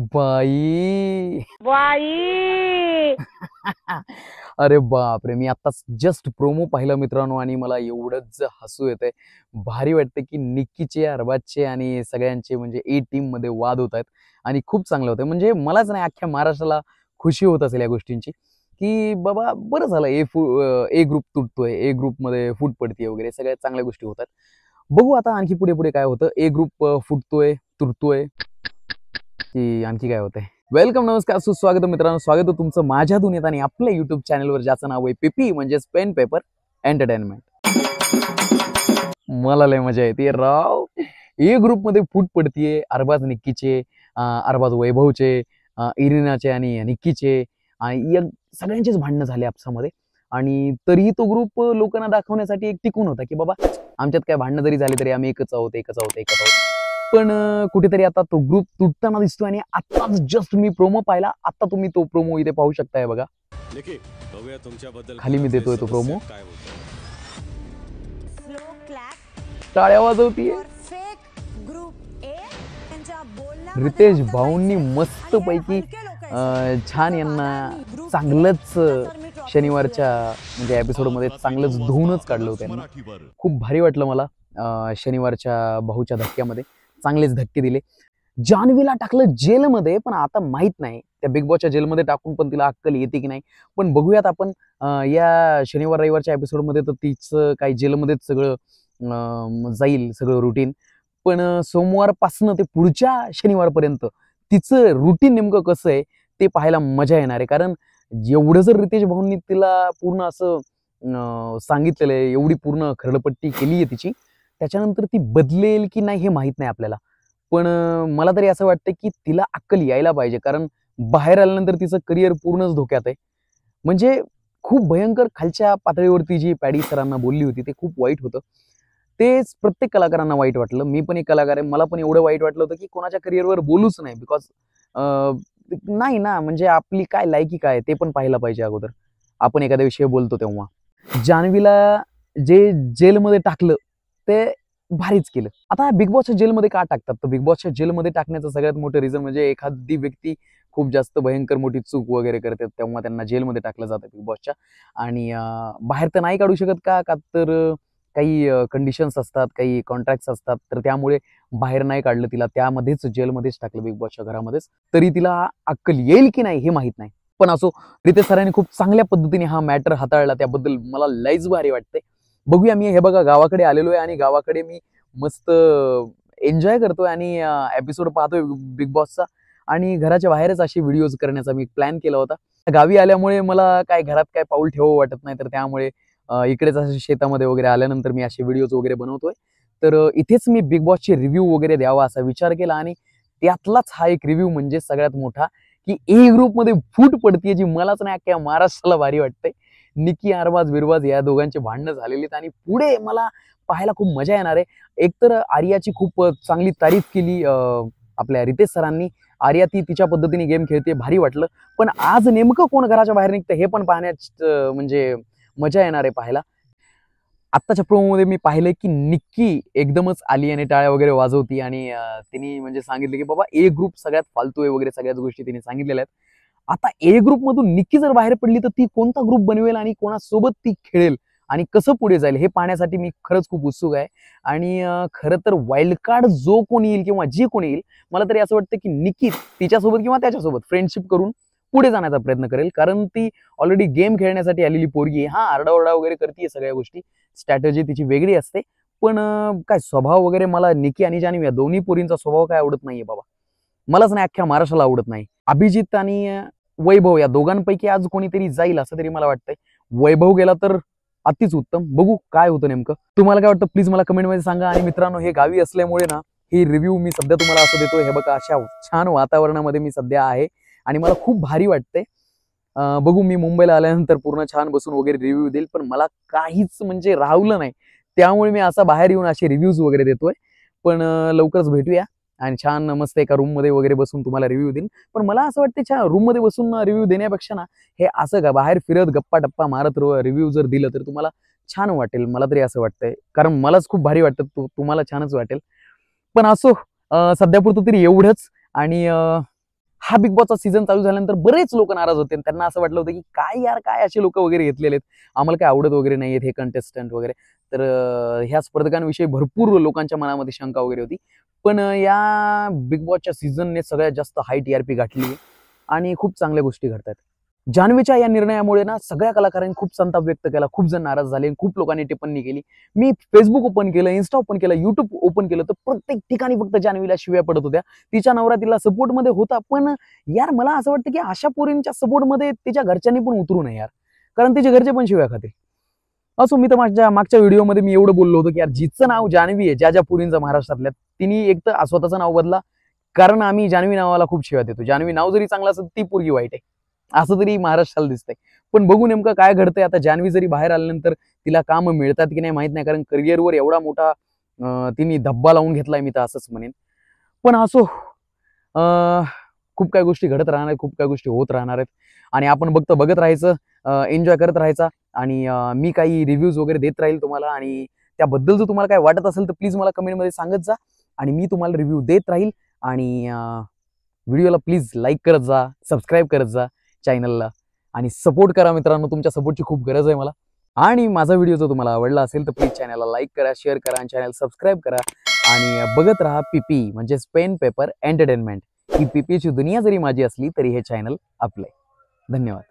बाई बाई अरे बापरे, मी आत्ताच जस्ट प्रोमो पाहिला मित्रांनो आणि मला एवढंच हसू येतंय. भारी वाटतं की निक्कीचे, अरबाजचे आणि सगळ्यांचे म्हणजे ए टीम मध्ये वाद होत आहेत आणि खूप चांगलं होतं. म्हणजे मलाच नाही, अख्ख्या महाराष्ट्राला खुशी होत असेल या गोष्टींची की बाबा बरं झालं, ए ग्रुप तुटतोय, ए ग्रुपमध्ये फूट पडते वगैरे, सगळ्या चांगल्या गोष्टी होतात. बघू आता आणखी पुढे पुढे काय होतं. ए ग्रुप फुटतोय, तुटतोय की आणखी काय होतंय. वेलकम, नमस्कार, सुस्वागत मित्रांनो. स्वागत आहे तुमचं माझ्या दुनियेत आणि आपल्या युट्यूब चॅनलवर, ज्याचं नाव आहे पीपी म्हणजेच पेन पेपर एंटरटेनमेंट. मला लय मजा येते राव. ए ग्रुप मध्ये फूट पडतीये अरबाज निक्कीचे, अरबाज वैभवचे, इरिनाचे आणि निक्कीचे, आणि या सगळ्यांचेच भांडणं झाले आपसामध्ये. आणि तरीही तो ग्रुप लोकांना दाखवण्यासाठी एक टिकून होता की बाबा आमच्यात काय भांडणं जरी झाली तरी आम्ही एकच आहोत, एकच आहोत, एकच आहोत. पण कुठेतरी आता तो ग्रुप तुटताना दिसतोय आणि आत्ताच जस्ट मी प्रोमो पाहिला. आता तुम्ही तो प्रोमो इथे पाहू शकताय बघा. खाली मी देतोय तो प्रोमो. टाळ्या वाजवतीये रितेश भाऊंनी मस्त पैकी छान यांना चांगलंच शनिवारच्या म्हणजे एपिसोडमध्ये चांगलंच धुवूनच काढलं होतं यांना. खूप भारी वाटलं मला शनिवारच्या भाऊच्या धक्क्यामध्ये. चांगलेच धक्के दिले. जान्हवीला टाकलं जेलमध्ये, पण आता माहित नाही त्या बिग बॉसच्या जेलमध्ये टाकून पण तिला अक्कल येते की नाही. पण बघूयात आपण या शनिवार रविवारच्या एपिसोडमध्ये. तर तिचं काही जेलमध्येच सगळं जाईल, सगळं रुटीन. पण सोमवारपासनं ते पुढच्या शनिवारपर्यंत तिचं रुटीन नेमकं कसं आहे ते पाहायला मजा येणार आहे. कारण एवढं जर रितेश भाऊंनी तिला पूर्ण असं सांगितलेलं आहे, एवढी पूर्ण खरडपट्टी केली आहे तिची, त्याच्यानंतर ती बदलेल की नाही हे माहीत नाही आपल्याला. पण मला तरी असं वाटतं की तिला अक्कल यायला पाहिजे, कारण बाहेर आल्यानंतर तिचं करिअर पूर्णच धोक्यात आहे. म्हणजे खूप भयंकर खालच्या पातळीवरती जी पॅडी सरांना बोलली होती ते खूप वाईट होतं. तेच प्रत्येक कलाकारांना वाईट वाटलं. मी पण एक कलाकार आहे, मला पण एवढं वाईट वाटलं होतं की कोणाच्या करिअरवर बोलूच नाही. बिकॉज नाही ना, म्हणजे आपली काय लायकी काय ते पण पाहायला पाहिजे अगोदर आपण एखाद्या विषयी बोलतो तेव्हा. जान्हवीला जे जेलमध्ये टाकलं ते भारीच केलं. आता बिग बॉसच्या जेलमध्ये का टाकतात, तर बिग बॉसच्या जेलमध्ये टाकण्याचं सगळ्यात मोठं रिझन म्हणजे एखादी व्यक्ती खूप जास्त भयंकर मोठी चूक वगैरे करते तेव्हा त्यांना जेलमध्ये टाकलं जातं बिग बॉसच्या. आणि बाहेर तर नाही काढू शकत का तर काही कंडिशन्स असतात, काही कॉन्ट्रॅक्ट्स असतात. तर त्यामुळे बाहेर नाही काढलं तिला, त्यामध्येच जेलमध्येच टाकलं बिग बॉसच्या घरामध्येच. तरी तिला अक्कल येईल की नाही हे माहित नाही. पण असो, रितेश सरांनी खूप चांगल्या पद्धतीने हा मॅटर हाताळला, त्याबद्दल मला लयच भारी वाटतंय. बघूया. मी हे बघा गावाकडे आलेलो आहे आणि गावाकडे मी मस्त एन्जॉय करतोय आणि एपिसोड पाहतोय बिग बॉसचा. आणि घराच्या बाहेरच असे व्हिडिओज करण्याचा मी प्लॅन केला होता. गावी आल्यामुळे मला काय घरात काय पाऊल ठेवावं वाटत नाही, तर त्यामुळे इकडेच असे शेतामध्ये वगैरे आल्यानंतर मी असे व्हिडिओज वगैरे बनवतोय. तर इथेच मी बिग बॉसचे रिव्ह्यू वगैरे द्यावा असा विचार केला आणि त्यातलाच हा एक रिव्ह्यू म्हणजे सगळ्यात मोठा की ए ग्रुपमध्ये फूट पडतीये, जी मलाच नाही अख्ख्या महाराष्ट्राला भारी वाटते. निकी, अरबाज बिरबाज या दोघांचे भांडणं झालेली आहेत आणि पुढे मला पाहायला खूप मजा येणार आहे. एकतर आर्याची खूप चांगली तारीफ केली आपल्या रितेश सरांनी. आर्या ती तिच्या पद्धतीने गेम खेळते, भारी वाटलं. पण आज नेमकं कोण घराच्या बाहेर निघतं हे पण पाहण्यात म्हणजे मजा येणार आहे पाहायला. आत्ताच्या प्रोमोमध्ये मी पाहिलंय की निक्की एकदमच आली आणि टाळ्या वगैरे वाजवती आणि तिने म्हणजे सांगितलं की बाबा ए ग्रुप सगळ्यात फालतू आहे वगैरे, सगळ्याच गोष्टी तिने सांगितलेल्या आहेत. आता ए ग्रुप मधून निक्की जर बाहेर पडली तर ती कोणता ग्रुप बनवेल आणि कोणासोबत ती खेळेल आणि कसं पुढे जाईल हे पाहण्यासाठी मी खरंच खूप उत्सुक आहे. आणि खरं तर वाईल्ड कार्ड जो कोण येईल किंवा जी कोण येईल, मला तरी असं वाटतं की निक्की तिच्यासोबत किंवा त्याच्यासोबत फ्रेंडशिप करून पुढे जाण्याचा प्रयत्न करेल. कारण ती ऑलरेडी गेम खेळण्यासाठी आलेली पोरगी आहे. हा, आरडाओरडा वगैरे करते, सगळ्या गोष्टी, स्ट्रॅटेजी तिची वेगळी असते. पण काय स्वभाव वगैरे मला निकी आणि जान्हवी या दोन्ही पोरींचा स्वभाव काय आवडत नाहीये बाबा. मलाच नाही, अख्ख्या महाराष्ट्राला आवडत नाही. अभिजित आणि वैभव या दोघांपैकी आज कोणीतरी जाईल असं तरी मला वाटतंय. वैभव गेला तर अतिच उत्तम. बघू काय होतं नेमकं. तुम्हाला काय वाटतं प्लीज मला कमेंटमध्ये सांगा. आणि मित्रांनो, हे गावी असल्यामुळे ना ही रिव्ह्यू मी सध्या तुम्हाला असं देतोय. हे बघा, अशा छान वातावरणामध्ये मी सध्या आहे आणि मला खूप भारी वाटतंय. बघू, मी मुंबईला आल्यानंतर पूर्ण छान बसून वगैरे रिव्ह्यू देईल. पण मला काहीच म्हणजे राहवलं नाही, त्यामुळे मी असा बाहेर येऊन असे रिव्ह्यूज वगैरे देतोय. पण लवकरच भेटूया आणि छान मस्त एका रूम मध्ये वगैरे बसून तुम्हाला रिव्ह्यू देईन. पण मला असं वाटतं छान रूम मध्ये बसून रिव्ह्यू देण्यापेक्षा ना हे असं का बाहेर फिरत गप्पा टप्पा मारत रिव्ह्यू जर दिलं तर तुम्हाला छान वाटेल. मला तरी असं वाटतंय, कारण मलाच खूप भारी वाटतं, तुम्हाला छानच वाटेल. पण असो, सध्यापुरतं तरी एवढंच. आणि हा बिग बॉसचा सीझन चालू झाल्यानंतर बरेच लोक नाराज होते आणि त्यांना असं वाटलं होतं की काय यार, काय असे लोक वगैरे घेतलेले आहेत, आम्हाला काय आवडत वगैरे नाही आहेत हे कंटेस्टंट वगैरे. तर ह्या स्पर्धकांविषयी भरपूर लोकांच्या मनामध्ये शंका वगैरे होती. पण या बिग बॉसच्या सीझनने सगळ्यात जास्त हाय TRP गाठली आहे आणि खूप चांगल्या गोष्टी घडतात. जान्हवीच्या या निर्णयामुळे ना सगळ्या कलाकारांनी खूप संताप व्यक्त केला, खूप जण नाराज झाले, खूप लोकांनी टिप्पणी केली. मी फेसबुक ओपन केलं, इन्स्टा ओपन केलं, युट्यूब ओपन केलं, तर प्रत्येक ठिकाणी फक्त जान्हवीला शिव्या पडत होत्या. तिच्या नवरा तिला सपोर्टमध्ये होता, पण यार मला असं वाटतं की अशा पोरींच्या सपोर्टमध्ये तिच्या घरच्यांनी पण उतरू नये यार, कारण तिचे घरचे पण शिव्या खातील. असो, मी तर माझ्या मागच्या व्हिडिओमध्ये मी एवढं बोललो होतो की यार जिचं नाव जान्हवी आहे, ज्या ज्या पोरींचं महाराष्ट्रातल्या, तिने एक तर स्वतःचं नाव बदला, कारण आम्ही जान्हवी नावाला खूप शिव्या देतो. जान्हवी नाव जरी चांगलं असेल ती पोरगी वाईट आहे असं तरी महाराष्ट्राला दिसतंय. पण बघू नेमकं काय घडतंय. आता जान्हवी जरी बाहेर आल्यानंतर तिला काम मिळतात की नाही माहित नाही, कारण करिअरवर एवढा मोठा तिने धब्बा लावून घेतलाय, मी तर असंच म्हणेन. पण असो, खूप काही गोष्टी घडत राहणार आहेत, खूप काही गोष्टी होत राहणार आहेत आणि आपण बघत राहायचं, एन्जॉय करत राहायचा. आणि मी काही रिव्ह्यूज वगैरे देत राहील तुम्हाला, आणि त्याबद्दल जर तुम्हाला काय वाटत असेल तर प्लीज मला कमेंटमध्ये सांगत जा आणि मी तुम्हाला रिव्ह्यू देत राहील. आणि व्हिडिओला प्लीज लाईक करत जा, सबस्क्राईब करत जा चॅनलला आणि सपोर्ट करा मित्रांनो. तुमच्या सपोर्टची खूप गरज आहे मला. आणि माझा व्हिडिओ जर तुम्हाला आवडला असेल तर प्लीज चॅनलला लाईक करा, शेअर करा आणि चॅनल सबस्क्राईब करा आणि बघत राहा PP म्हणजे पेन पेपर एंटरटेनमेंट. ही PPची दुनिया जरी माझी असली तरी हे चॅनल आपलं आहे. धन्यवाद.